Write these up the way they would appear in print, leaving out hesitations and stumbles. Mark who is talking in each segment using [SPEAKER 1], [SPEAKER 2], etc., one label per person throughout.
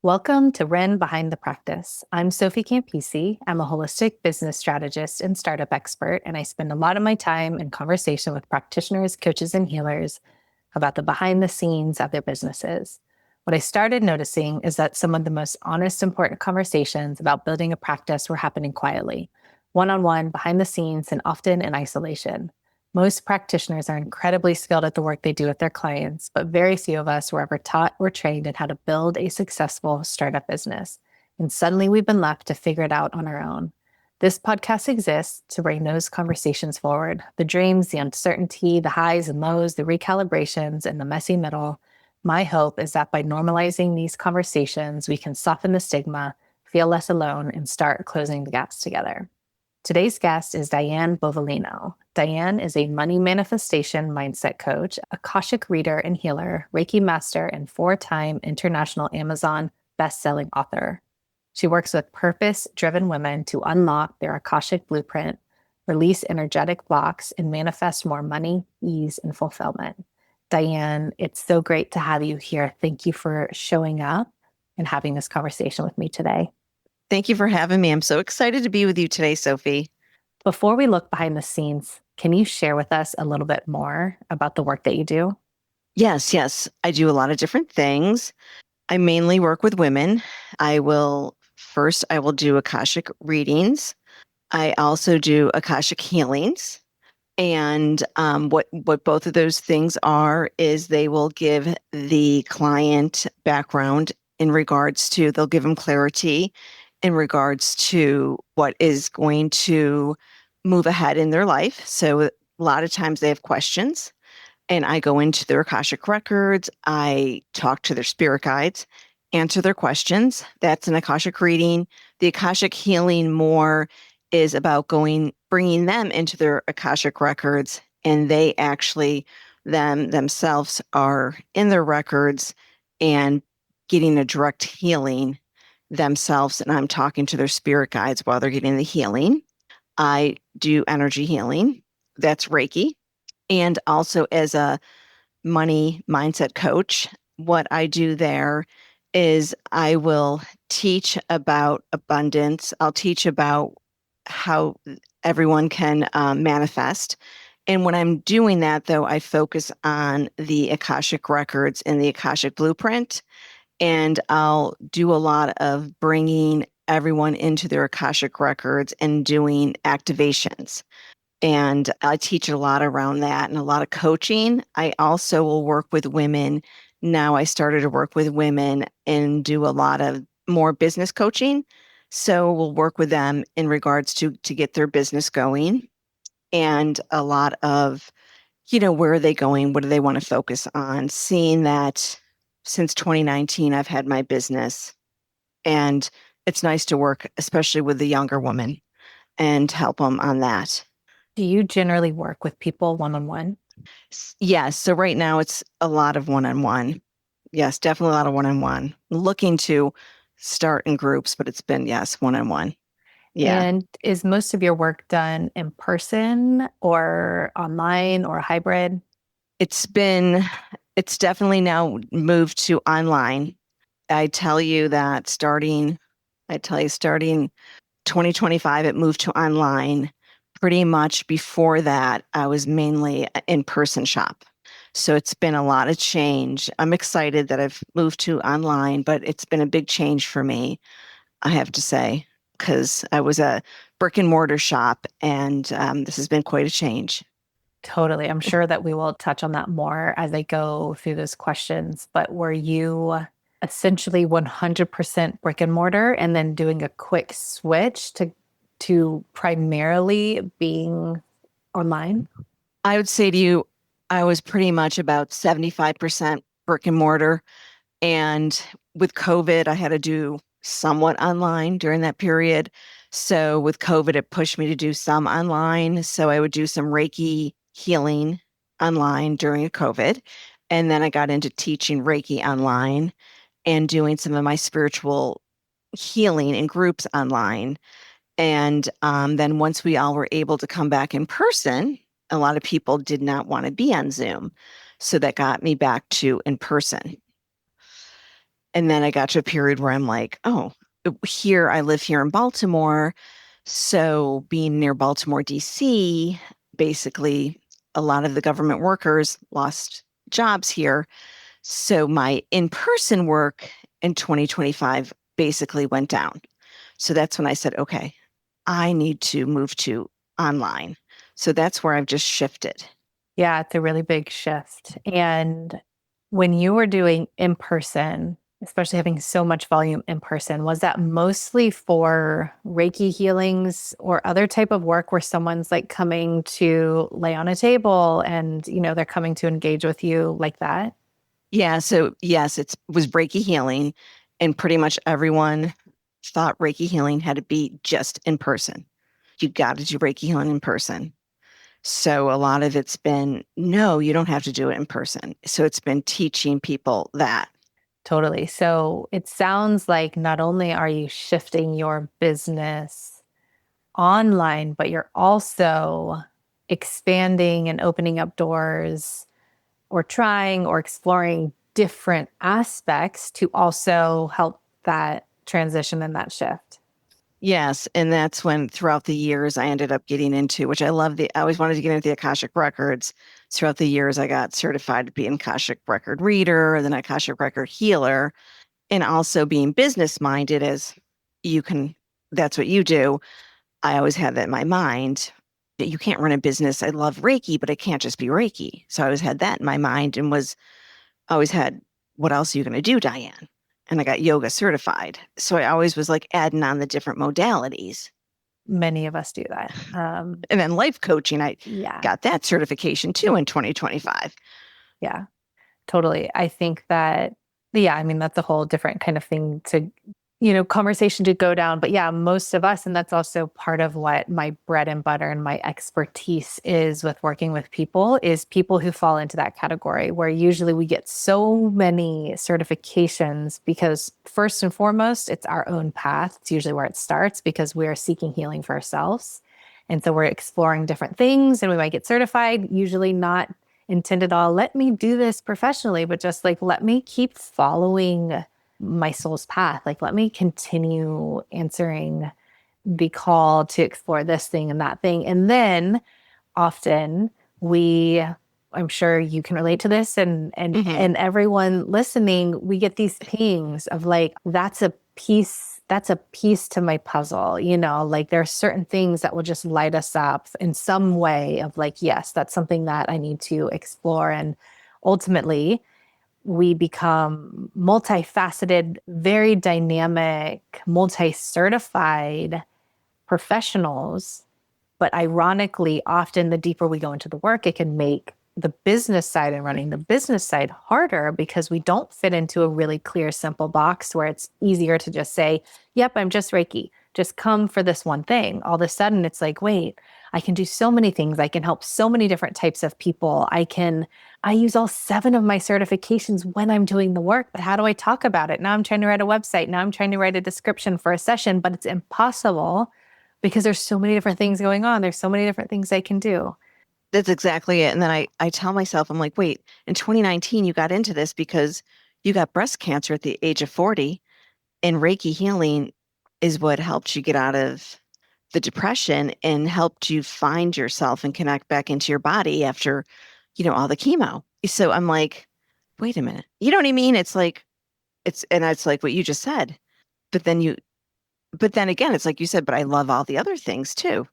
[SPEAKER 1] Welcome to Ren Behind the Practice. I'm Sophie Campisi. I'm a holistic business strategist and startup expert, and I spend a lot of my time in conversation with practitioners, coaches, and healers about the behind the scenes of their businesses. What I started noticing is that some of the most honest, important conversations about building a practice were happening quietly, one-on-one, behind the scenes, and often in isolation. Most practitioners are incredibly skilled at the work they do with their clients, but very few of us were ever taught or trained in how to build a successful startup business. And suddenly we've been left to figure it out on our own. This podcast exists to bring those conversations forward, the dreams, the uncertainty, the highs and lows, the recalibrations, and the messy middle. My hope is that by normalizing these conversations, we can soften the stigma, feel less alone, and start closing the gaps together. Today's guest is Diane Bovalino. Diane is a money manifestation mindset coach, Akashic reader and healer, Reiki master, and four-time international Amazon best-selling author. She works with purpose-driven women to unlock their Akashic blueprint, release energetic blocks, and manifest more money, ease, and fulfillment. Diane, it's so great to have you here. Thank you for showing up and having this conversation with me today.
[SPEAKER 2] Thank you for having me. I'm so excited to be with you today, Sophie.
[SPEAKER 1] Before we look behind the scenes, can you share with us a little bit more about the work that you do?
[SPEAKER 2] Yes. I do a lot of different things. I mainly work with women. I will do Akashic readings. I also do Akashic healings. And what both of those things are is they will give the client background they'll give them clarity in regards to what is going to move ahead in their life. So a lot of times they have questions, and I go into their Akashic records. I talk to their spirit guides, answer their questions. That's an Akashic reading. The Akashic healing more is about bringing them into their Akashic records, and they actually themselves are in their records and getting a direct healing themselves. And I'm talking to their spirit guides while they're getting the healing. I do energy healing. That's Reiki. And also as a money mindset coach, what I do there is I will teach about abundance. I'll teach about how everyone can manifest. And when I'm doing that, though, I focus on the Akashic records and the Akashic blueprint. And I'll do a lot of bringing everyone into their Akashic records and doing activations. And I teach a lot around that and a lot of coaching. I also will work with women. Now I started to work with women and do a lot of more business coaching. So we'll work with them in regards to get their business going, and a lot of, where are they going? What do they want to focus on? Seeing that since 2019, I've had my business, and it's nice to work, especially with the younger woman, and help them on that.
[SPEAKER 1] Do you generally work with people one-on-one?
[SPEAKER 2] Yes. So right now it's a lot of one-on-one. Yes, definitely a lot of one-on-one. Looking to start in groups, but it's been, yes, one-on-one. Yeah.
[SPEAKER 1] And is most of your work done in person or online or hybrid?
[SPEAKER 2] It's definitely now moved to online. Starting 2025, it moved to online. Pretty much before that, I was mainly an in-person shop. So it's been a lot of change. I'm excited that I've moved to online, but it's been a big change for me, I have to say, because I was a brick and mortar shop, and this has been quite a change.
[SPEAKER 1] Totally. I'm sure that we will touch on that more as I go through those questions. But were you essentially 100% brick and mortar and then doing a quick switch to primarily being online?
[SPEAKER 2] I would say to you, I was pretty much about 75% brick and mortar. And with COVID, I had to do somewhat online during that period. So with COVID, it pushed me to do some online. So I would do some Reiki healing online during COVID. And then I got into teaching Reiki online and doing some of my spiritual healing in groups online. And then once we all were able to come back in person, a lot of people did not want to be on Zoom. So that got me back to in person. And then I got to a period where I'm like, oh, here, I live here in Baltimore. So being near Baltimore, DC, basically a lot of the government workers lost jobs here. So my in-person work in 2025 basically went down. So that's when I said, okay, I need to move to online. So that's where I've just shifted.
[SPEAKER 1] Yeah, it's a really big shift. And when you were doing in person, especially having so much volume in person, was that mostly for Reiki healings or other type of work where someone's like coming to lay on a table and, they're coming to engage with you like that?
[SPEAKER 2] Yeah. So yes, it was Reiki healing, and pretty much everyone thought Reiki healing had to be just in person. You got to do Reiki healing in person. So a lot of it's been, no, you don't have to do it in person. So it's been teaching people that.
[SPEAKER 1] Totally. So it sounds like not only are you shifting your business online, but you're also expanding and opening up doors or trying or exploring different aspects to also help that transition and that shift.
[SPEAKER 2] Yes. And that's when throughout the years I ended up getting into, which I always wanted to get into the Akashic records. Throughout the years, I got certified to be an Akashic record reader and then Akashic record healer, and also being business minded as you can, that's what you do. I always had that in my mind that you can't run a business. I love Reiki, but it can't just be Reiki. So I always had that in my mind and was always had, what else are you going to do, Diane? And I got yoga certified. So I always was like adding on the different modalities.
[SPEAKER 1] Many of us do that.
[SPEAKER 2] And then life coaching, I
[SPEAKER 1] Yeah,
[SPEAKER 2] got that certification too in 2025.
[SPEAKER 1] yeah, totally. I think that, yeah, I mean, that's a whole different kind of thing to, conversation to go down. But yeah, most of us, and that's also part of what my bread and butter and my expertise is with working with people, is people who fall into that category where usually we get so many certifications because first and foremost, it's our own path. It's usually where it starts because we are seeking healing for ourselves. And so we're exploring different things and we might get certified, usually not intended all, let me do this professionally, but just like, let me keep following my soul's path. Like, let me continue answering the call to explore this thing and that thing. And then often we, I'm sure you can relate to this
[SPEAKER 2] Hmm.
[SPEAKER 1] and everyone listening, we get these pings of like, that's a piece to my puzzle, like there are certain things that will just light us up in some way of like, yes, that's something that I need to explore. And ultimately, we become multifaceted, very dynamic, multi certified professionals. But ironically, often the deeper we go into the work, it can make the business side and running the business side harder because we don't fit into a really clear, simple box where it's easier to just say, yep, I'm just Reiki. Just come for this one thing. All of a sudden, it's like, wait, I can do so many things. I can help so many different types of people. I use all 7 of my certifications when I'm doing the work, but how do I talk about it? Now I'm trying to write a website. Now I'm trying to write a description for a session, but it's impossible because there's so many different things going on. There's so many different things I can do.
[SPEAKER 2] That's exactly it. And then I tell myself, I'm like, wait, in 2019, you got into this because you got breast cancer at the age of 40, and Reiki healing is what helped you get out of the depression and helped you find yourself and connect back into your body after, all the chemo. So I'm like, wait a minute. You know what I mean? It's like what you just said. But then but then again, it's like you said, but I love all the other things too.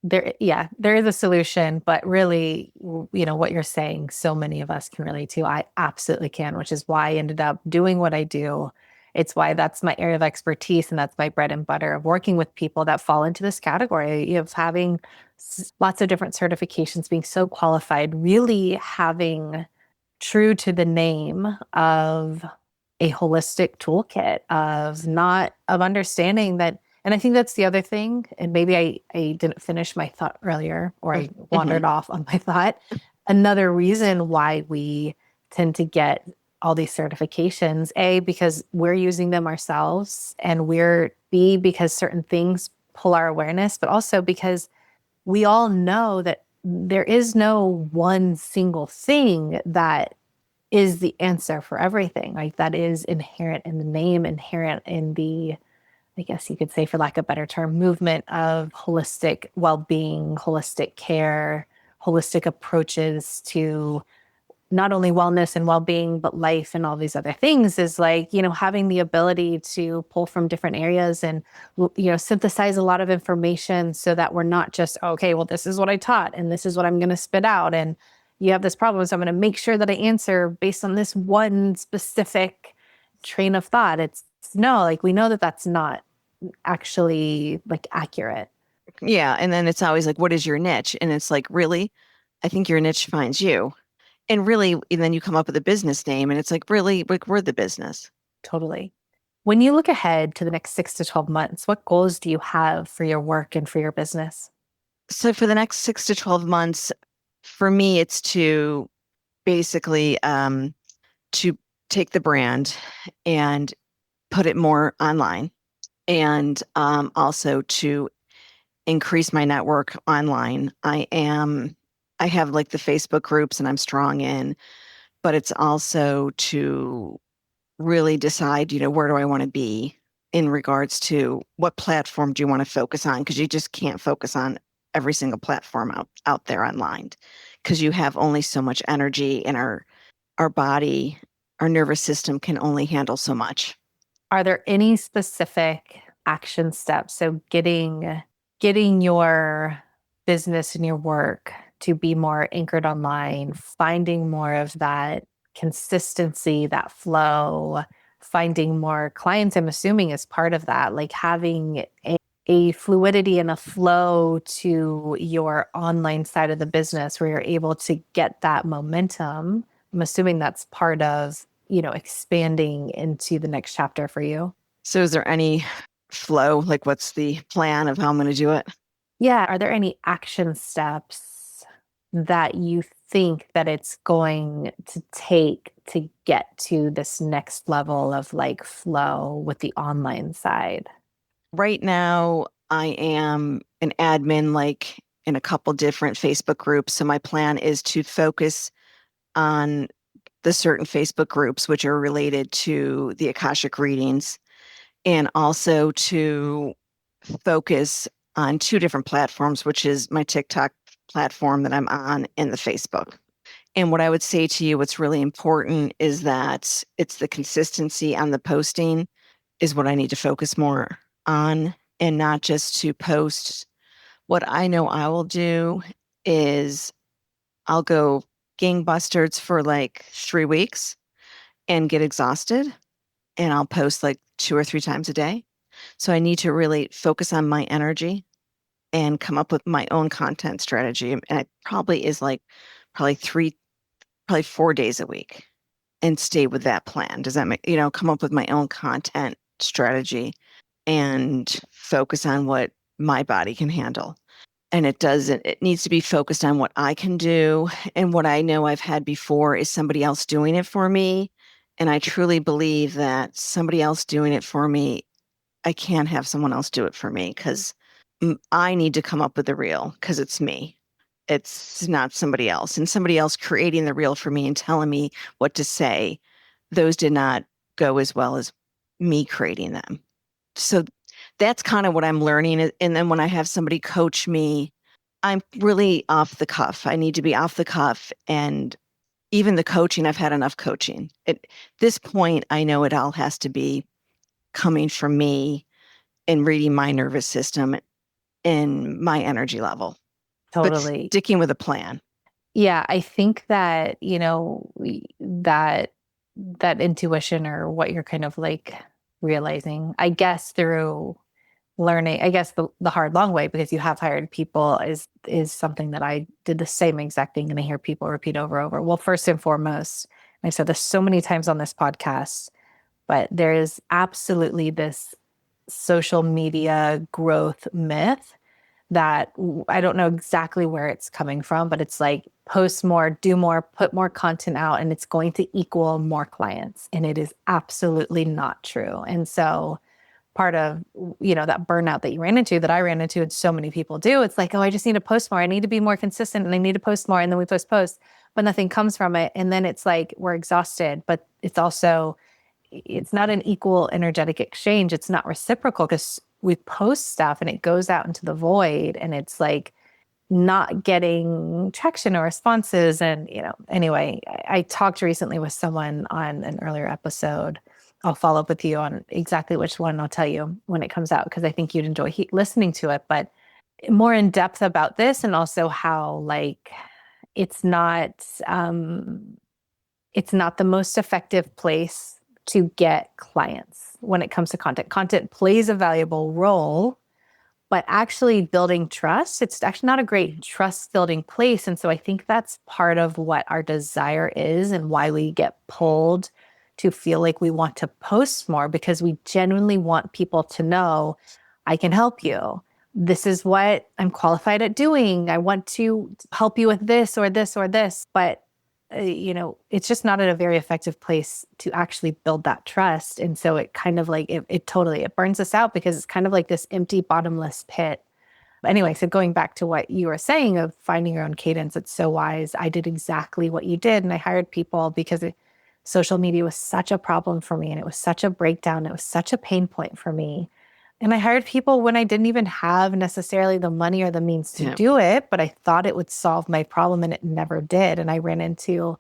[SPEAKER 1] There is a solution, but really, what you're saying, so many of us can relate to. I absolutely can, which is why I ended up doing what I do. It's why that's my area of expertise and that's my bread and butter of working with people that fall into this category of having lots of different certifications, being so qualified, really having true to the name of a holistic toolkit of understanding that. And I think that's the other thing. And maybe I didn't finish my thought earlier or I
[SPEAKER 2] Hmm.
[SPEAKER 1] wandered off on my thought. Another reason why we tend to get all these certifications, A, because we're using them ourselves, and B, because certain things pull our awareness, but also because we all know that there is no one single thing that is the answer for everything. Like that is inherent in the name, inherent in the, I guess you could say, for lack of a better term, movement of holistic well-being, holistic care, holistic approaches to not only wellness and well-being, but life and all these other things is like, having the ability to pull from different areas and, synthesize a lot of information so that we're not just, okay, well, this is what I taught and this is what I'm going to spit out. And you have this problem. So I'm going to make sure that I answer based on this one specific train of thought. It's no, like we know that that's not actually like accurate.
[SPEAKER 2] Yeah. And then it's always like, what is your niche? And it's like, really? I think your niche finds you. And really, and then you come up with a business name and it's like, really, like we're the business.
[SPEAKER 1] Totally. When you look ahead to the next 6 to 12 months, what goals do you have for your work and for your business?
[SPEAKER 2] So for the next 6 to 12 months, for me, it's to basically to take the brand and put it more online and also to increase my network online. I have like the Facebook groups and I'm strong in, but it's also to really decide, where do I want to be in regards to what platform do you want to focus on? Because you just can't focus on every single platform out there online because you have only so much energy and our body, our nervous system can only handle so much.
[SPEAKER 1] Are there any specific action steps? So getting your business and your work to be more anchored online, finding more of that consistency, that flow, finding more clients, I'm assuming is part of that, like having a fluidity and a flow to your online side of the business where you're able to get that momentum. I'm assuming that's part of, expanding into the next chapter for you.
[SPEAKER 2] So is there any flow? Like what's the plan of how I'm going to do it?
[SPEAKER 1] Yeah. Are there any action steps that you think that it's going to take to get to this next level of like flow with the online side?
[SPEAKER 2] Right now, I am an admin like in a couple different Facebook groups. So my plan is to focus on the certain Facebook groups which are related to the Akashic readings and also to focus on two different platforms, which is my TikTok platform that I'm on and the Facebook. And what I would say to you, what's really important is that it's the consistency on the posting is what I need to focus more on and not just to post. What I know I will do is I'll go gangbusters for like 3 weeks and get exhausted and I'll post like 2 or 3 times a day. So I need to really focus on my energy and come up with my own content strategy. And it probably is like probably 4 days a week and stay with that plan. Does that make, come up with my own content strategy and focus on what my body can handle. And it needs to be focused on what I can do. And what I know I've had before is somebody else doing it for me. And I truly believe that somebody else doing it for me, I can't have someone else do it for me because I need to come up with the reel because it's me. It's not somebody else. And somebody else creating the reel for me and telling me what to say, those did not go as well as me creating them. So that's kind of what I'm learning. And then when I have somebody coach me, I'm really off the cuff. I need to be off the cuff. And even the coaching, I've had enough coaching. At this point, I know it all has to be coming from me and reading my nervous system and my energy level, but
[SPEAKER 1] Totally.
[SPEAKER 2] sticking with a plan.
[SPEAKER 1] Yeah, I think that, that intuition or what you're kind of like realizing, I guess through learning, I guess the hard long way because you have hired people is something that I did the same exact thing and I hear people repeat over and over. Well, first and foremost, and I've said this so many times on this podcast, but there is absolutely this social media growth myth that I don't know exactly where it's coming from, but it's like post more, do more, put more content out, and it's going to equal more clients. And it is absolutely not true. And so part of, that burnout that you ran into, that I ran into, and so many people do, it's like, oh, I just need to post more. I need to be more consistent and I need to post more. And then we post. but nothing comes from it. And then it's like we're exhausted, but it's not an equal energetic exchange. It's not reciprocal because we post stuff and it goes out into the void and it's like not getting traction or responses. And, anyway, I talked recently with someone on an earlier episode. I'll follow up with you on exactly which one. I'll tell you when it comes out because I think you'd enjoy listening to it, but more in depth about this and also how like it's not um it's not the most effective place to get clients when it comes to content. Content plays a valuable role, but actually building trust, it's actually not a great trust building place. And so I think that's part of what our desire is and why we get pulled to feel like we want to post more because we genuinely want people to know I can help you. This is what I'm qualified at doing. I want to help you with this or this or this. But it's just not at a very effective place to actually build that trust. And so it kind of like it totally it burns us out because it's kind of like this empty, bottomless pit. Anyway, so going back to what you were saying of finding your own cadence, it's so wise. I did exactly what you did. And I hired people because social media was such a problem for me and it was such a breakdown. It was such a pain point for me. And I hired people when I didn't even have necessarily the money or the means to
[SPEAKER 2] Yeah.
[SPEAKER 1] do it, but I thought it would solve my problem and it never did. And I ran into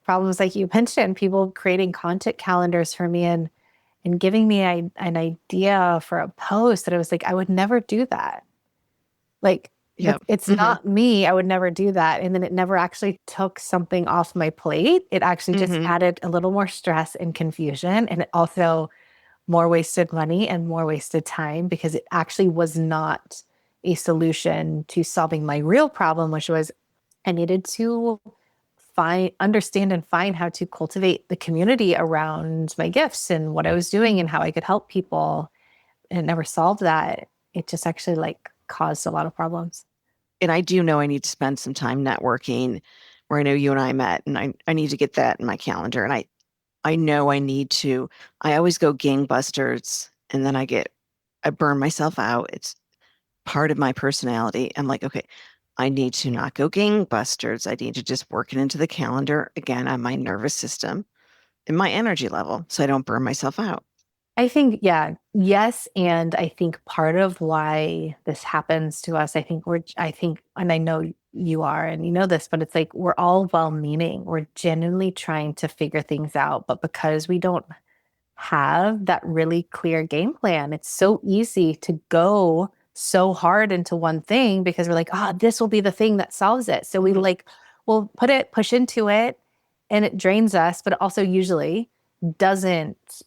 [SPEAKER 1] problems like you mentioned, people creating content calendars for me and giving me an idea for a post that I was like, I would never do that. Like,
[SPEAKER 2] Yeah.
[SPEAKER 1] it's not me. I would never do that. And then it never actually took something off my plate. It actually just added a little more stress and confusion. And it also more wasted money and more wasted time because it actually was not a solution to solving my real problem, which was I needed to understand and find how to cultivate the community around my gifts and what I was doing and how I could help people. And it never solved that. It just actually like caused a lot of problems.
[SPEAKER 2] And I do know I need to spend some time networking where I know you and I met, and I need to get that in my calendar. And I know I need to, I always go gangbusters and then I burn myself out. It's part of my personality. I'm like, okay, I need to not go gangbusters. I need to just work it into the calendar again on my nervous system and my energy level so I don't burn myself out.
[SPEAKER 1] I think, yeah, yes. And I think part of why this happens to us, and I know you are, and you know this, but it's like we're all well meaning. We're genuinely trying to figure things out. But because we don't have that really clear game plan, it's so easy to go so hard into one thing because we're like, this will be the thing that solves it. So we like, we'll push into it and it drains us, but it also usually doesn't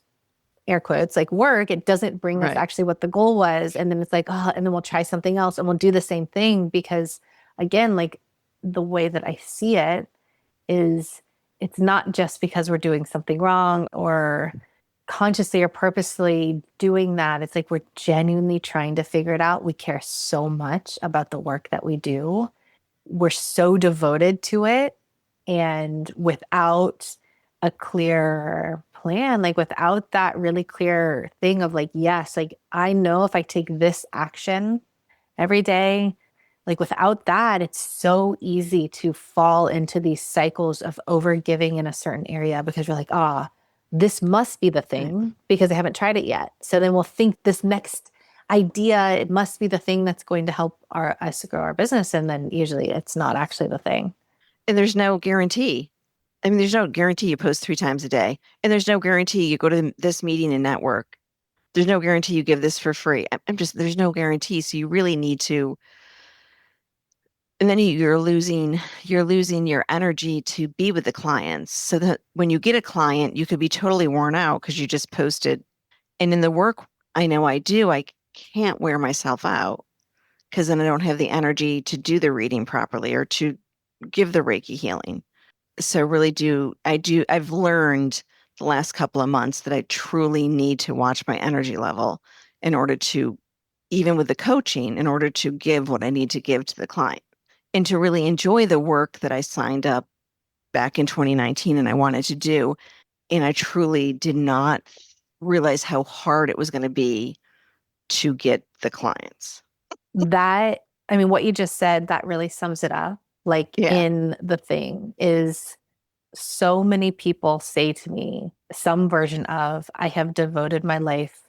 [SPEAKER 1] air quotes, like work, it doesn't bring us
[SPEAKER 2] Right.
[SPEAKER 1] actually what the goal was. And then it's like, and then we'll try something else and we'll do the same thing because again, like the way that I see it is it's not just because we're doing something wrong or consciously or purposely doing that. It's like we're genuinely trying to figure it out. We care so much about the work that we do. We're so devoted to it. And without a clear plan, like without that really clear thing of like, yes, like I know if I take this action every day, like without that, it's so easy to fall into these cycles of overgiving in a certain area because you're like, this must be the
[SPEAKER 2] Right.
[SPEAKER 1] thing because I haven't tried it yet. So then we'll think this next idea, it must be the thing that's going to help us grow our business. And then usually it's not actually the thing.
[SPEAKER 2] And there's no guarantee. I mean, there's no guarantee you post 3 times a day. And there's no guarantee you go to this meeting and network. There's no guarantee you give this for free. There's no guarantee. So you really need to, and then you're losing your energy to be with the clients. So that when you get a client, you could be totally worn out because you just posted. And in the work I know I do, I can't wear myself out because then I don't have the energy to do the reading properly or to give the Reiki healing. So really I've learned the last couple of months that I truly need to watch my energy level in order to, even with the coaching, in order to give what I need to give to the client and to really enjoy the work that I signed up back in 2019 and I wanted to do. And I truly did not realize how hard it was going to be to get the clients.
[SPEAKER 1] That, I mean, what you just said, that really sums it up. like
[SPEAKER 2] Yeah.
[SPEAKER 1] in the thing is so many people say to me some version of, I have devoted my life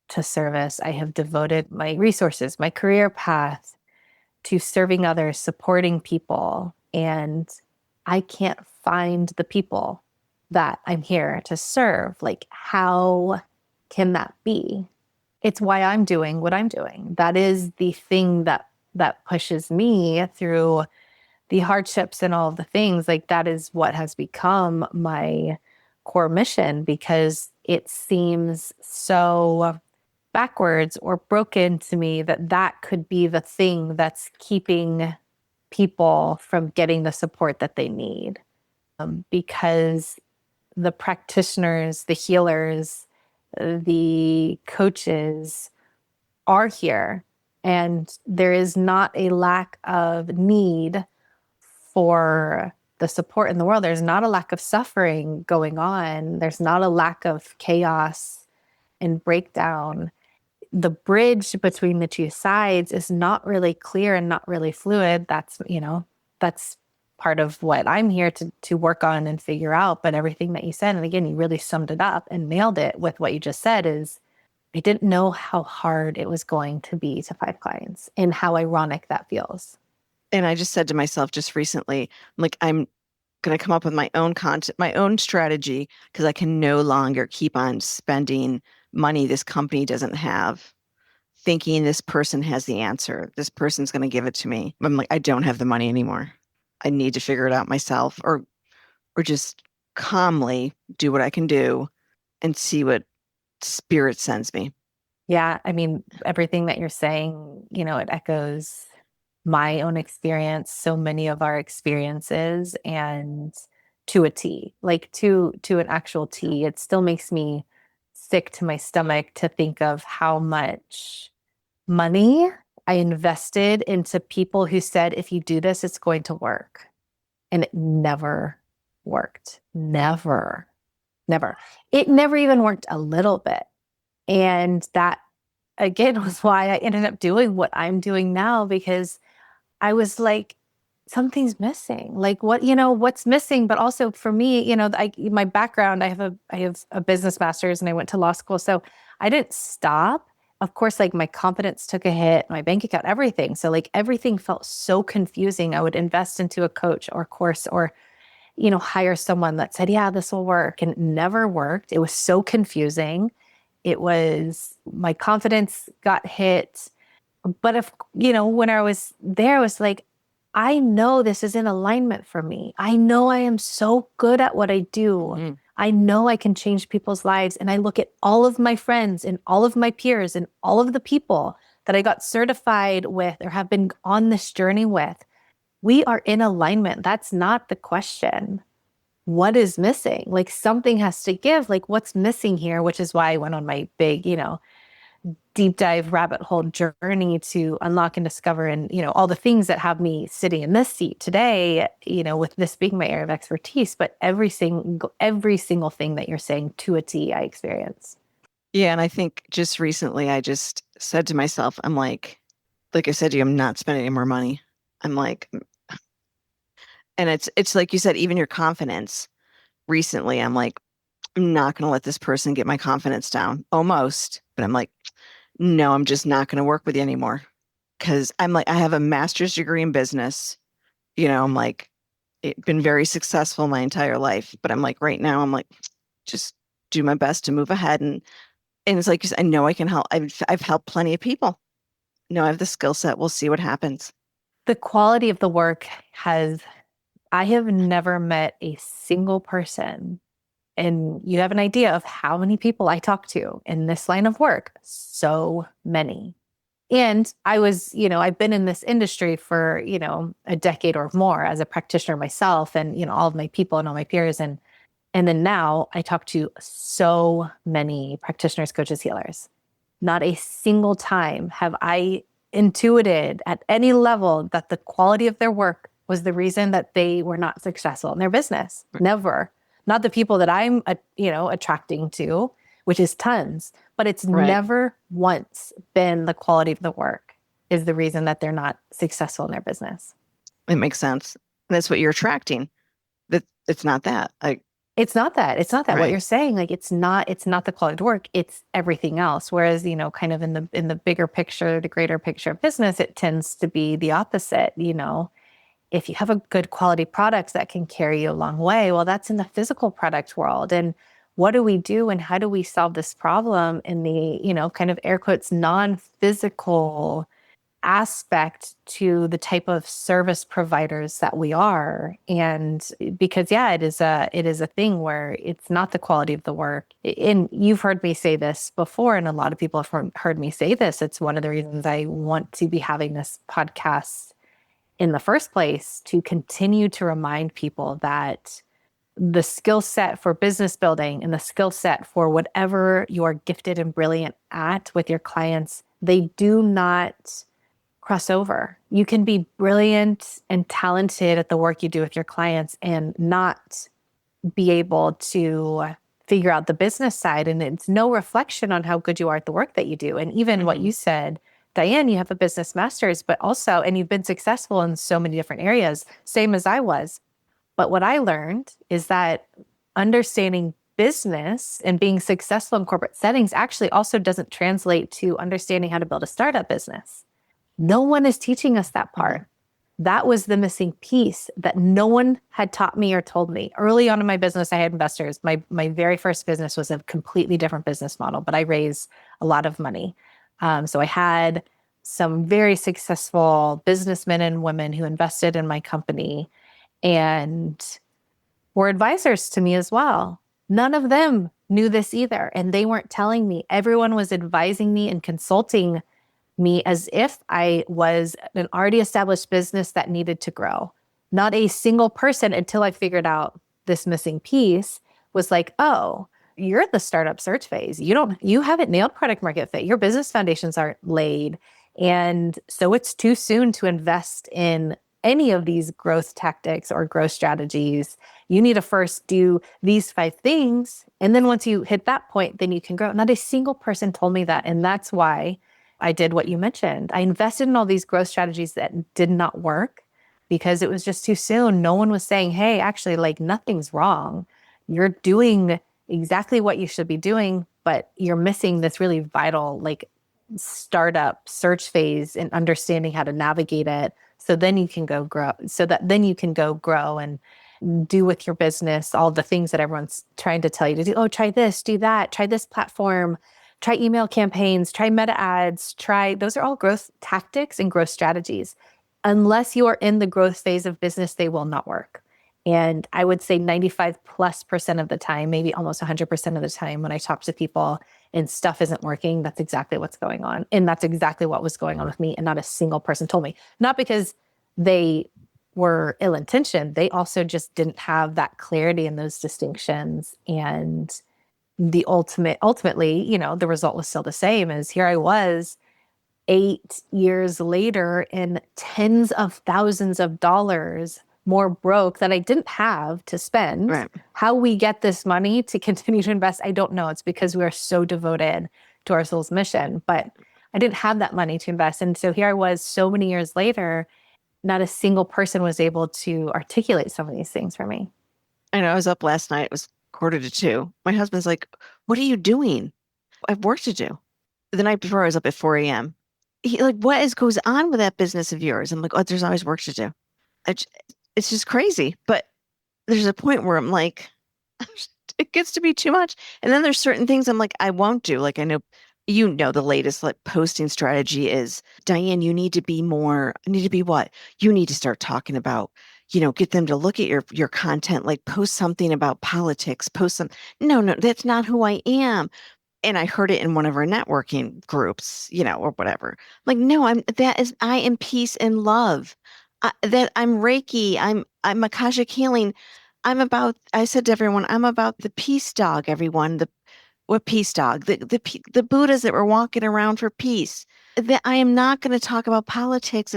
[SPEAKER 1] to service. I have devoted my resources, my career path to serving others, supporting people. And I can't find the people that I'm here to serve. Like, how can that be? It's why I'm doing what I'm doing. That is the thing that pushes me through the hardships and all of the things. Like, that is what has become my core mission, because it seems so backwards or broken to me that that could be the thing that's keeping people from getting the support that they need. Because the practitioners, the healers, the coaches are here, and there is not a lack of need for the support in the world. There's not a lack of suffering going on. There's not a lack of chaos and breakdown. The bridge between the two sides is not really clear and not really fluid. That's part of what I'm here to work on and figure out. But everything that you said, and again, you really summed it up and nailed it with what you just said, is I didn't know how hard it was going to be to find clients and how ironic that feels.
[SPEAKER 2] And I just said to myself just recently, I'm going to come up with my own content, my own strategy, because I can no longer keep on spending money this company doesn't have, thinking this person has the answer. This person's going to give it to me. I'm like, I don't have the money anymore. I need to figure it out myself, or just calmly do what I can do and see what spirit sends me.
[SPEAKER 1] Yeah, I mean, everything that you're saying, it echoes my own experience, so many of our experiences, and to a T, like to an actual T. It still makes me sick to my stomach to think of how much money I invested into people who said, if you do this, it's going to work. And it never worked. Never, never. It never even worked a little bit. And that, again, was why I ended up doing what I'm doing now, because I was like, something's missing. Like, what's missing? But also for me, my background, I have a business master's and I went to law school. So I didn't stop. Of course, like my confidence took a hit, my bank account, everything. So like everything felt so confusing. I would invest into a coach or course, or, hire someone that said, yeah, this will work. And it never worked. It was so confusing. It was, my confidence got hit. But if, when I was there, I was like, I know this is in alignment for me. I know I am so good at what I do.
[SPEAKER 2] Mm.
[SPEAKER 1] I know I can change people's lives. And I look at all of my friends and all of my peers and all of the people that I got certified with or have been on this journey with. We are in alignment. That's not the question. What is missing? Like, something has to give. Like, what's missing here? Which is why I went on my big, deep dive rabbit hole journey to unlock and discover, and all the things that have me sitting in this seat today, with this being my area of expertise. But every single thing that you're saying, to a T, I experience.
[SPEAKER 2] Yeah, and I think just recently I just said to myself, I'm like I said to you, I'm not spending any more money. I'm like, and it's like you said, even your confidence. Recently, I'm like, I'm not going to let this person get my confidence down. Almost, but I'm like, no, I'm just not going to work with you anymore. Because I'm like, I have a master's degree in business. I'm like, been very successful my entire life. But I'm like, right now, I'm like, just do my best to move ahead. And it's like, you said, I know I can help. I've helped plenty of people. No, I have the skill set. We'll see what happens.
[SPEAKER 1] The quality of the work I have never met a single person, and you have an idea of how many people I talk to in this line of work. So many. And I've been in this industry for, a decade or more as a practitioner myself, and, all of my people and all my peers. And then now I talk to so many practitioners, coaches, healers. Not a single time have I intuited at any level that the quality of their work was the reason that they were not successful in their business. Never. Not the people that I'm, attracting to, which is tons, but it's
[SPEAKER 2] Right.
[SPEAKER 1] never once been the quality of the work is the reason that they're not successful in their business.
[SPEAKER 2] It makes sense. That's what you're attracting. That it's not that.
[SPEAKER 1] It's not that. It's not that what
[SPEAKER 2] Right.
[SPEAKER 1] you're saying. Like it's not the quality of work. It's everything else. Whereas, kind of in the bigger picture, the greater picture of business, it tends to be the opposite. If you have a good quality product that can carry you a long way, well, that's in the physical product world. And what do we do and how do we solve this problem in the, kind of air quotes non-physical aspect to the type of service providers that we are? And because it is a thing where it's not the quality of the work. And you've heard me say this before, and a lot of people have heard me say this. It's one of the reasons I want to be having this podcast in the first place, to continue to remind people that the skill set for business building and the skill set for whatever you're gifted and brilliant at with your clients, they do not cross over. You can be brilliant and talented at the work you do with your clients and not be able to figure out the business side. And it's no reflection on how good you are at the work that you do. And even what
[SPEAKER 2] Mm-hmm.
[SPEAKER 1] you said, Diane, you have a business master's, but also, and you've been successful in so many different areas, same as I was. But what I learned is that understanding business and being successful in corporate settings actually also doesn't translate to understanding how to build a startup business. No one is teaching us that part.
[SPEAKER 2] Mm-hmm.
[SPEAKER 1] That was the missing piece that no one had taught me or told me. Early on in my business, I had investors. My very first business was a completely different business model, but I raised a lot of money. So I had some very successful businessmen and women who invested in my company and were advisors to me as well. None of them knew this either, and they weren't telling me. Everyone was advising me and consulting me as if I was an already established business that needed to grow. Not a single person, until I figured out this missing piece, was like, oh, you're at the startup search phase. You haven't nailed product market fit. Your business foundations aren't laid. And so it's too soon to invest in any of these growth tactics or growth strategies. You need to first do these 5 things. And then once you hit that point, then you can grow. Not a single person told me that. And that's why I did what you mentioned. I invested in all these growth strategies that did not work because it was just too soon. No one was saying, hey, actually, like nothing's wrong. You're doing exactly what you should be doing, but you're missing this really vital, like, startup search phase and understanding how to navigate it. So then you can go grow, so that then you can go grow and do with your business all the things that everyone's trying to tell you to do. Oh, try this, do that, try this platform, try email campaigns, try meta ads, those are all growth tactics and growth strategies. Unless you are in the growth phase of business, they will not work. And I would say 95+% of the time, maybe almost 100% of the time, when I talk to people and stuff isn't working, that's exactly what's going on. And that's exactly what was going on with me. And not a single person told me. Not because they were ill-intentioned, they also just didn't have that clarity in those distinctions. And ultimately, the result was still the same. As here I was 8 years later and tens of thousands of dollars more broke that I didn't have to spend.
[SPEAKER 2] Right.
[SPEAKER 1] How we get this money to continue to invest, I don't know. It's because we are so devoted to our soul's mission, but I didn't have that money to invest. And so here I was so many years later, not a single person was able to articulate some of these things for me.
[SPEAKER 2] I know I was up last night. It was 1:45. My husband's like, "What are you doing?" I have work to do. The night before, I was up at 4 a.m. He like, "What is goes on with that business of yours?" I'm like, "Oh, there's always work to do." I j- It's just crazy. But there's a point where I'm like, it gets to be too much. And then there's certain things I'm like, I won't do. Like I know, the latest like posting strategy is, Diane, you need to be more, need to be what? You need to start talking about, get them to look at your content, like post something about politics, post some. No, no, that's not who I am. And I heard it in one of our networking groups, or whatever. Like, no, I am peace and love. That I'm Reiki, I'm Akashic healing. I said to everyone, I'm about the peace dog, everyone. What peace dog? The Buddhas that were walking around for peace. That I am not going to talk about politics.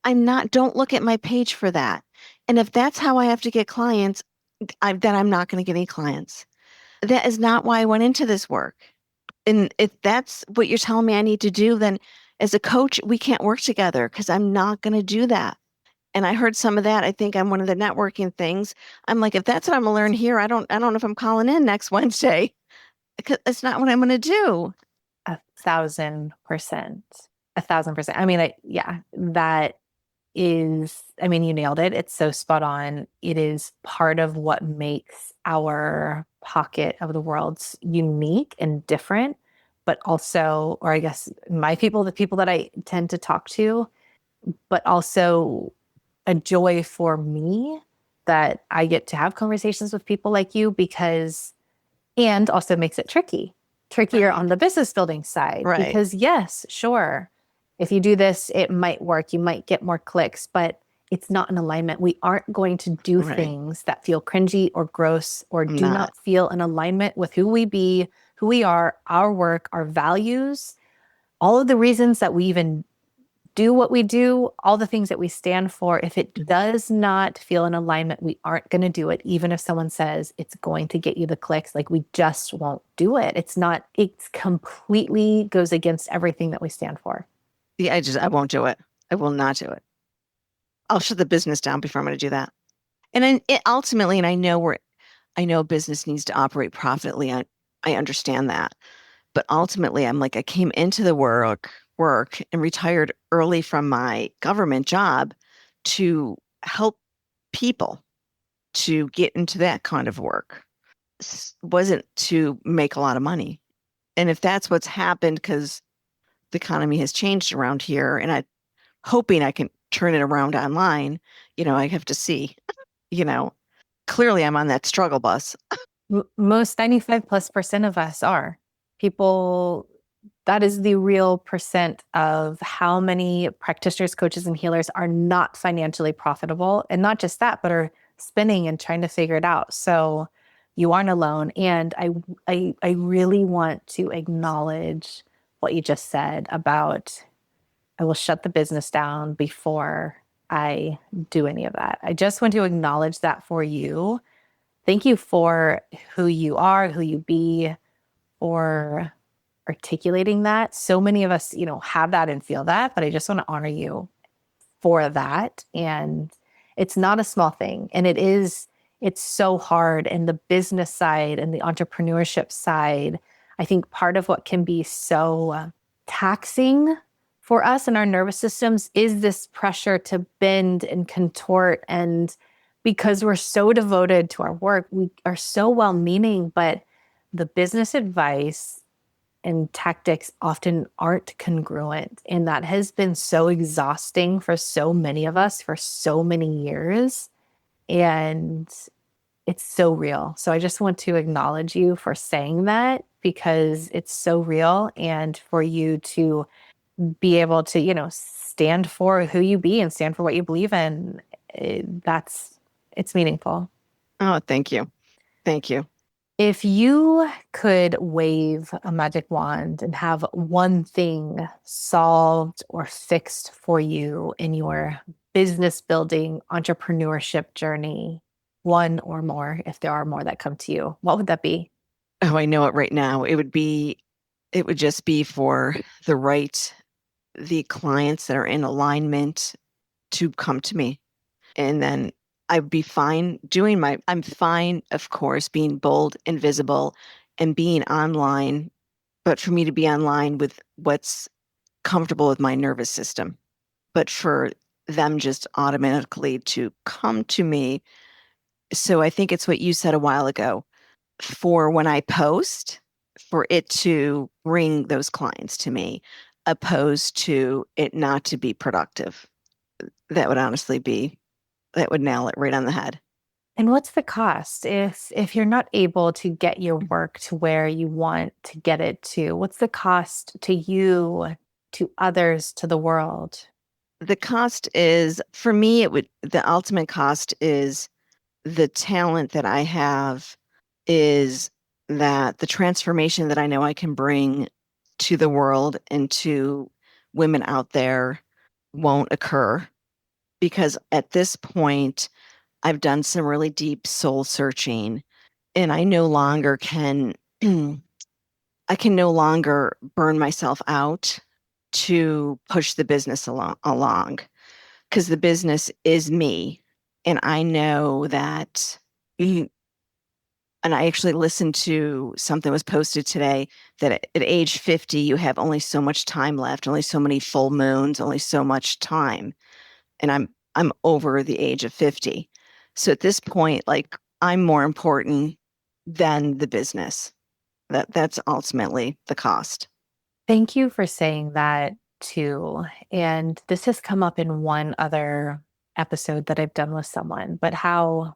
[SPEAKER 2] I'm not, don't look at my page for that. And if that's how I have to get clients, then I'm not going to get any clients. That is not why I went into this work. And if that's what you're telling me I need to do, then as a coach, we can't work together because I'm not going to do that. And I heard some of that. I think on one of the networking things. I'm like, if that's what I'm gonna learn here, I don't know if I'm calling in next Wednesday because it's not what I'm gonna do.
[SPEAKER 1] 1,000%. 1,000%. I mean, yeah, that is, I mean, you nailed it. It's so spot on. It is part of what makes our pocket of the world's unique and different, but also, or I guess my people, the people that I tend to talk to, but also a joy for me that I get to have conversations with people like you because, and also makes it trickier
[SPEAKER 2] Right.
[SPEAKER 1] on the business building side.
[SPEAKER 2] Right.
[SPEAKER 1] Because, yes, sure, if you do this, it might work. You might get more clicks, but it's not in alignment. We aren't going to do
[SPEAKER 2] Right.
[SPEAKER 1] things that feel cringy or gross or
[SPEAKER 2] I'm
[SPEAKER 1] do
[SPEAKER 2] not.
[SPEAKER 1] not feel in alignment with who we be, who we are, our work, our values, all of the reasons that we even do what we do, all the things that we stand for. If it does not feel in alignment, we aren't going to do it. Even if someone says it's going to get you the clicks, like we just won't do it. It's not, it's completely goes against everything that we stand for.
[SPEAKER 2] Yeah, I won't do it. I will not do it. I'll shut the business down before I'm going to do that. And then ultimately, and I know business needs to operate profitably. I understand that. But ultimately, I'm like, I came into the work and retired early from my government job to help people to get into that kind of work. Wasn't to make a lot of money. And if that's what's happened, because the economy has changed around here, and I'm hoping I can turn it around online, I have to see, you know, clearly I'm on that struggle bus.
[SPEAKER 1] Most 95+% of us are people. That is the real percent of how many practitioners, coaches, and healers are not financially profitable. And not just that, but are spinning and trying to figure it out. So you aren't alone. And I really want to acknowledge what you just said about I will shut the business down before I do any of that. I just want to acknowledge that for you. Thank you for who you are, who you be, for articulating that. So many of us, have that and feel that, but I just want to honor you for that. And it's not a small thing. And it's so hard. And the business side and the entrepreneurship side, I think part of what can be so taxing for us and our nervous systems is this pressure to bend and contort. And because we're so devoted to our work, we are so well meaning, but the business advice and tactics often aren't congruent. And that has been so exhausting for so many of us for so many years. And it's so real. So I just want to acknowledge you for saying that because it's so real and for you to be able to, stand for who you be and stand for what you believe in. It's meaningful.
[SPEAKER 2] Oh, thank you. Thank you.
[SPEAKER 1] If you could wave a magic wand and have one thing solved or fixed for you in your business building entrepreneurship journey, one or more, if there are more that come to you, what would that be?
[SPEAKER 2] Oh, I know it right now. It would just be for the clients that are in alignment to come to me. And then I'd be fine I'm fine, of course, being bold and visible and being online, but for me to be online with what's comfortable with my nervous system. But for them just automatically to come to me. So I think it's what you said a while ago. For when I post, for it to bring those clients to me, opposed to it not to be productive. That would honestly be, that would nail it right on the head.
[SPEAKER 1] And what's the cost if you're not able to get your work to where you want to get it to? What's the cost to you, to others, to the world?
[SPEAKER 2] The cost is, for me, the ultimate cost is the talent that I have, is that the transformation that I know I can bring to the world and to women out there won't occur because at this point, I've done some really deep soul searching and I no longer can, I can no longer burn myself out to push the business along. because the business is me. And I know that, and I actually listened to something was posted today that at age 50, you have only so much time left, only so many full moons, only so much time. And I'm over the age of 50. So at this point, like I'm more important than the business. That's ultimately the cost.
[SPEAKER 1] Thank you for saying that too. And this has come up in one other episode that I've done with someone, but how,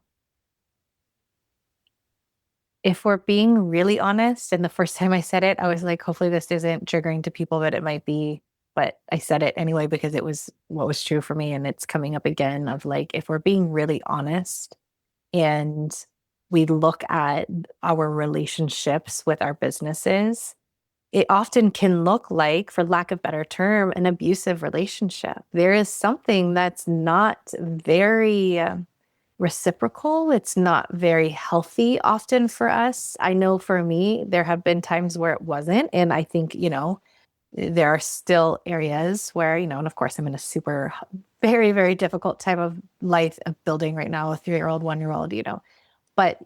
[SPEAKER 1] if we're being really honest, and the first time I said it, I was like, hopefully this isn't triggering to people, but it might be. But I said it anyway because it was what was true for me. And it's coming up again of like, if we're being really honest and we look at our relationships with our businesses, it often can look like, for lack of better term, an abusive relationship. There is something that's not very reciprocal. It's not very healthy often for us. I know for me, there have been times where it wasn't. And I think, there are still areas where, and of course, I'm in a super, very, very difficult time of life of building right now, a 3-year-old, 1-year-old, but,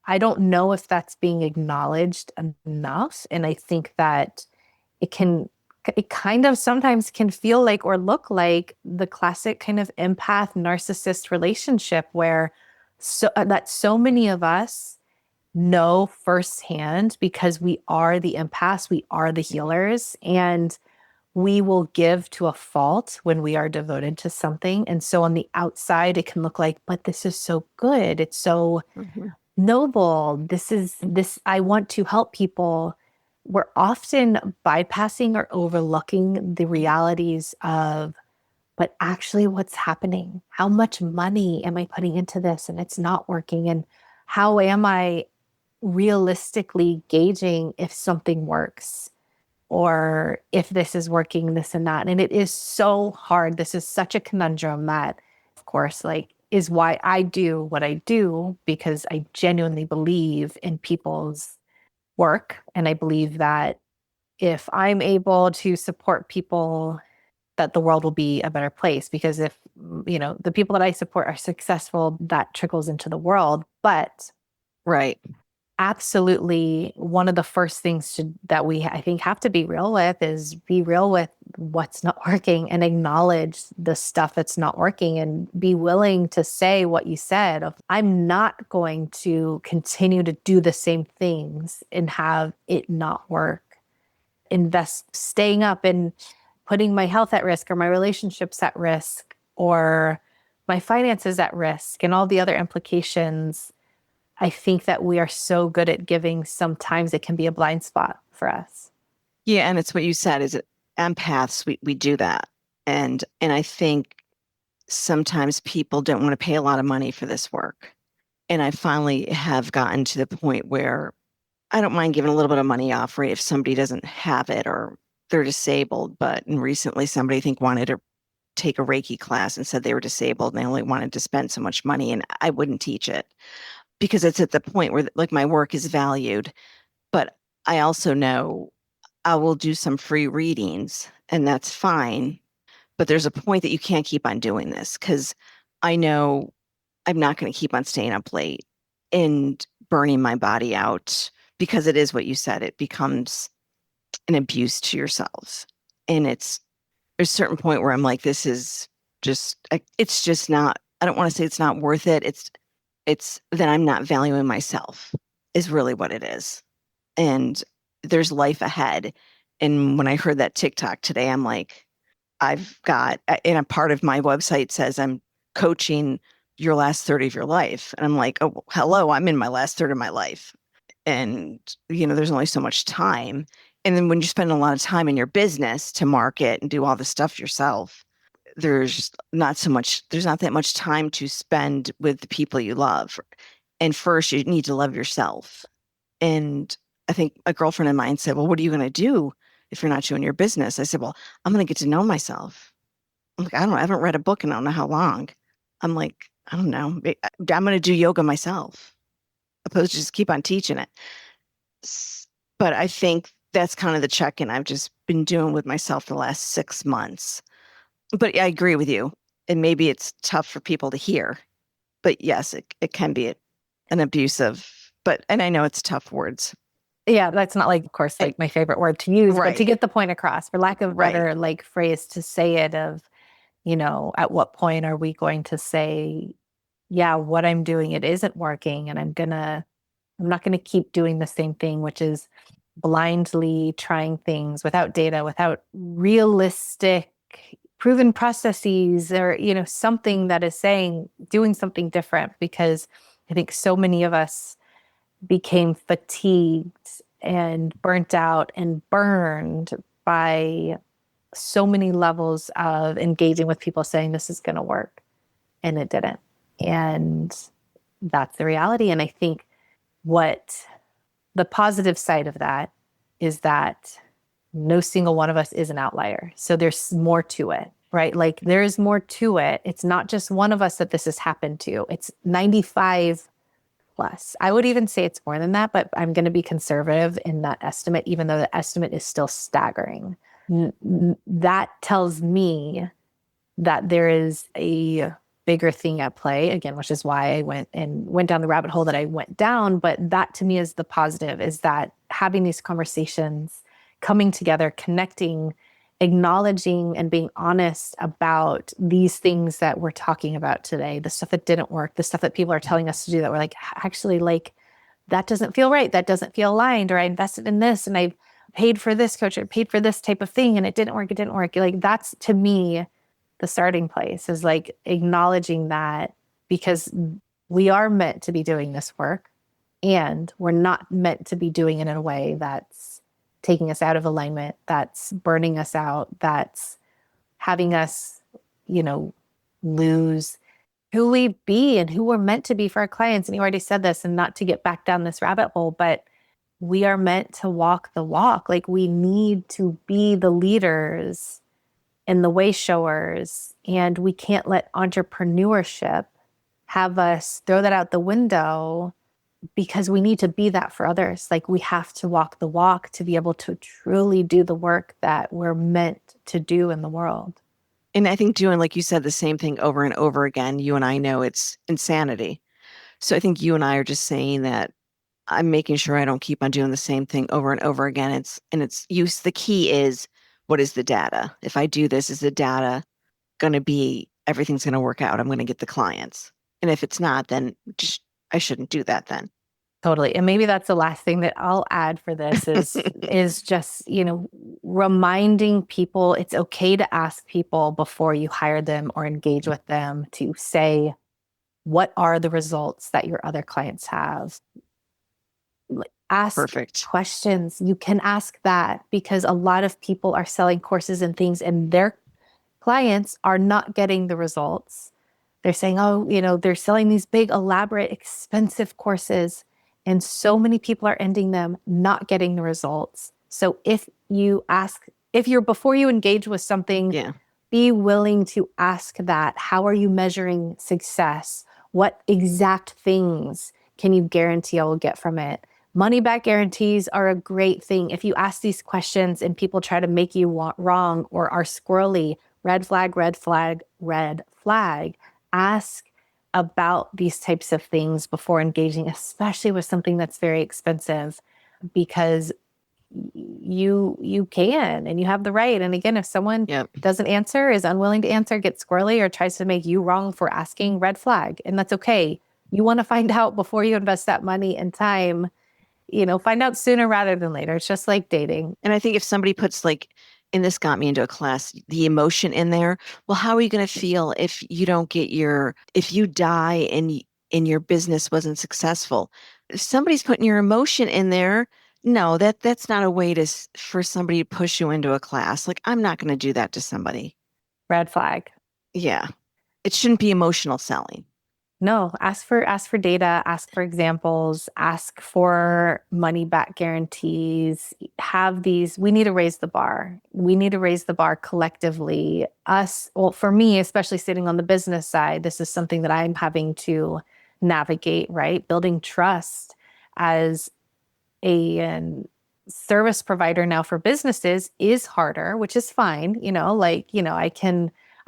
[SPEAKER 1] I don't know if that's being acknowledged enough. And I think that it can, it kind of sometimes can feel like or look like the classic kind of empath narcissist relationship where that so many of us know firsthand because we are the empaths, we are the healers, and we will give to a fault when we are devoted to something. And so on the outside, it can look like, but this is so good. It's so
[SPEAKER 2] Mhm.
[SPEAKER 1] noble. This, I want to help people. We're often bypassing or overlooking the realities of, but actually what's happening? How much money am I putting into this and it's not working? And how am I realistically gauging if something works or if this is working, this and that? And it is so hard. This is such a conundrum that, of course, like, is why I do what I do, because I genuinely believe in people's work. And I believe that if I'm able to support people, that the world will be a better place. Because if, the people that I support are successful, that trickles into the world. But
[SPEAKER 2] Right.
[SPEAKER 1] absolutely, one of the first things that we, I think, have to be real with is be real with what's not working and acknowledge the stuff that's not working and be willing to say what you said of, I'm not going to continue to do the same things and have it not work. Invest staying up and putting my health at risk or my relationships at risk or my finances at risk and all the other implications. I think that we are so good at giving, sometimes it can be a blind spot for us.
[SPEAKER 2] Yeah, and it's what you said is it empaths, we do that. And I think sometimes people don't want to pay a lot of money for this work. And I finally have gotten to the point where I don't mind giving a little bit of money off, right, if somebody doesn't have it or they're disabled. But and recently somebody I think wanted to take a Reiki class and said they were disabled and they only wanted to spend so much money and I wouldn't teach it because it's at the point where like my work is valued. But I also know I will do some free readings and that's fine. But there's a point that you can't keep on doing this because I know I'm not going to keep on staying up late and burning my body out because it is what you said. It becomes an abuse to yourselves. And there's a certain point where I'm like, this is it's just not, I don't want to say it's not worth it. It's that I'm not valuing myself is really what it is. And there's life ahead. And when I heard that TikTok today, I'm like, I've got, and a part of my website says I'm coaching your last third of your life. And I'm like, oh, hello, I'm in my last third of my life. And, there's only so much time. And then when you spend a lot of time in your business to market and do all the stuff yourself, there's not that much time to spend with the people you love. And first, you need to love yourself. And I think a girlfriend of mine said, well, what are you going to do if you're not doing your business? I said, well, I'm going to get to know myself. I'm like, I don't know. I haven't read a book in I don't know how long. I'm like, I don't know. I'm going to do yoga myself, opposed to just keep on teaching it. But I think that's kind of the check-in I've just been doing with myself the last 6 months But I agree with you. And maybe it's tough for people to hear. But yes, it can be an abusive, and I know it's tough words.
[SPEAKER 1] Yeah, that's not like, of course,
[SPEAKER 2] And,
[SPEAKER 1] like my favorite word to use, but to
[SPEAKER 2] right,
[SPEAKER 1] get the point across, for lack of
[SPEAKER 2] right.
[SPEAKER 1] better like phrase to say it of, at what point are we going to say, yeah, what I'm doing, it isn't working, and I'm not gonna keep doing the same thing, which is blindly trying things without data, without realistic proven processes, or something that is saying doing something different, because I think so many of us became fatigued and burnt out and burned by so many levels of engaging with people saying this is going to work, and it didn't. And that's the reality. And I think what the positive side of that is that no single one of us is an outlier. So there's more to it, right? Like there is more to it. It's not just one of us that this has happened to. It's 95 plus. I would even say it's more than that, but I'm going to be conservative in that estimate, even though the estimate is still staggering. That tells me that there is a bigger thing at play again, which is why I went down the rabbit hole that I went down. But that to me is the positive, is that having these conversations, coming together, connecting, acknowledging and being honest about these things that we're talking about today, the stuff that didn't work, the stuff that people are telling us to do that we're like, actually, like, that doesn't feel right. That doesn't feel aligned. Or I invested in this and I paid for this coach or paid for this type of thing and it didn't work. It didn't work. Like that's to me the starting place, is like acknowledging that, because we are meant to be doing this work and we're not meant to be doing it in a way that's taking us out of alignment, that's burning us out, that's having us, you know, lose who we be and who we're meant to be for our clients. And you already said this, and not to get back down this rabbit hole, but we are meant to walk the walk. Like we need to be the leaders and the way showers. And we can't let entrepreneurship have us throw that out the window, because we need to be that for others. Like we have to walk the walk to be able to truly do the work that we're meant to do in the world.
[SPEAKER 2] And I think doing, like you said, the same thing over and over again, you and I know it's insanity. So I think you and I are just saying that I'm making sure I don't keep on doing the same thing over and over again. It's use. The key is, what is the data? If I do this, is the data going to be, everything's going to work out? I'm going to get the clients. And if it's not, then just, I shouldn't do that then.
[SPEAKER 1] Totally. And maybe that's the last thing that I'll add for this is just, reminding people it's okay to ask people before you hire them or engage with them, to say, what are the results that your other clients have? Ask
[SPEAKER 2] Perfect.
[SPEAKER 1] questions. You can ask that, because a lot of people are selling courses and things and their clients are not getting the results. They're saying, oh, they're selling these big, elaborate, expensive courses, and so many people are ending them not getting the results. So before you engage with something,
[SPEAKER 2] Yeah.
[SPEAKER 1] be willing to ask that. How are you measuring success? What exact things can you guarantee I will get from it? Money back guarantees are a great thing. If you ask these questions and people try to make you wrong or are squirrely, red flag, red flag, red flag. Ask about these types of things before engaging, especially with something that's very expensive, because you can and you have the right. And again, if someone
[SPEAKER 2] Yep.
[SPEAKER 1] doesn't answer, is unwilling to answer, gets squirrely, or tries to make you wrong for asking, red flag. And that's okay. You want to find out before you invest that money and time, find out sooner rather than later. It's just like dating.
[SPEAKER 2] And I think if somebody puts, like, and this got me into a class, the emotion in there, well, how are you going to feel if you don't get if you die and your business wasn't successful? If somebody's putting your emotion in there, no, that's not a way for somebody to push you into a class. Like, I'm not going to do that to somebody.
[SPEAKER 1] Red flag.
[SPEAKER 2] Yeah. It shouldn't be emotional selling.
[SPEAKER 1] No, ask for data, ask for examples, ask for money back guarantees. We need to raise the bar. We need to raise the bar collectively. Well, for me, especially sitting on the business side, this is something that I'm having to navigate, right? Building trust as a service provider now for businesses is harder, which is fine.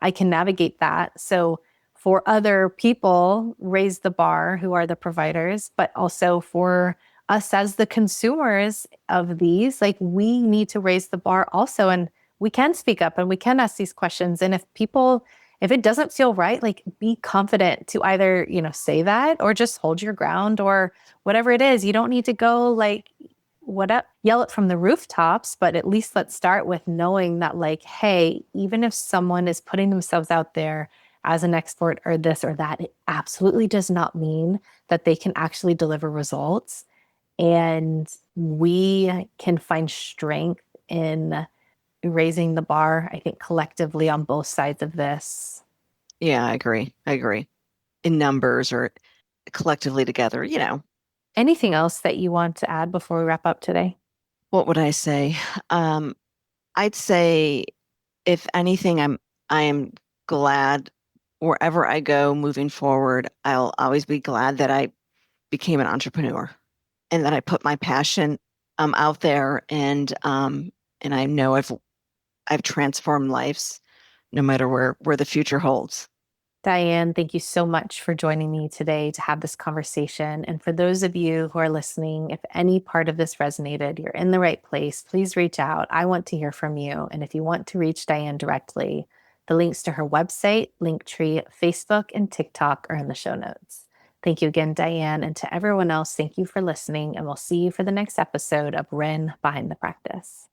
[SPEAKER 1] I can navigate that. So for other people, raise the bar who are the providers, but also for us as the consumers of these, like we need to raise the bar also. And we can speak up and we can ask these questions. And if it doesn't feel right, like be confident to either, say that or just hold your ground or whatever it is. You don't need to go like, yell it from the rooftops, but at least let's start with knowing that, like, hey, even if someone is putting themselves out there as an expert or this or that, it absolutely does not mean that they can actually deliver results. And we can find strength in raising the bar, I think, collectively on both sides of this.
[SPEAKER 2] Yeah, I agree. I agree. In numbers or collectively together,
[SPEAKER 1] Anything else that you want to add before we wrap up today?
[SPEAKER 2] what would I say? Um, I'd say if anything, I am glad wherever I go moving forward, I'll always be glad that I became an entrepreneur and that I put my passion out there and I know I've transformed lives no matter where the future holds.
[SPEAKER 1] Diane, thank you so much for joining me today to have this conversation. And for those of you who are listening, if any part of this resonated, you're in the right place, please reach out. I want to hear from you. And if you want to reach Diane directly, the links to her website, Linktree, Facebook, and TikTok are in the show notes. Thank you again, Diane. And to everyone else, thank you for listening. And we'll see you for the next episode of Ren Behind the Practice.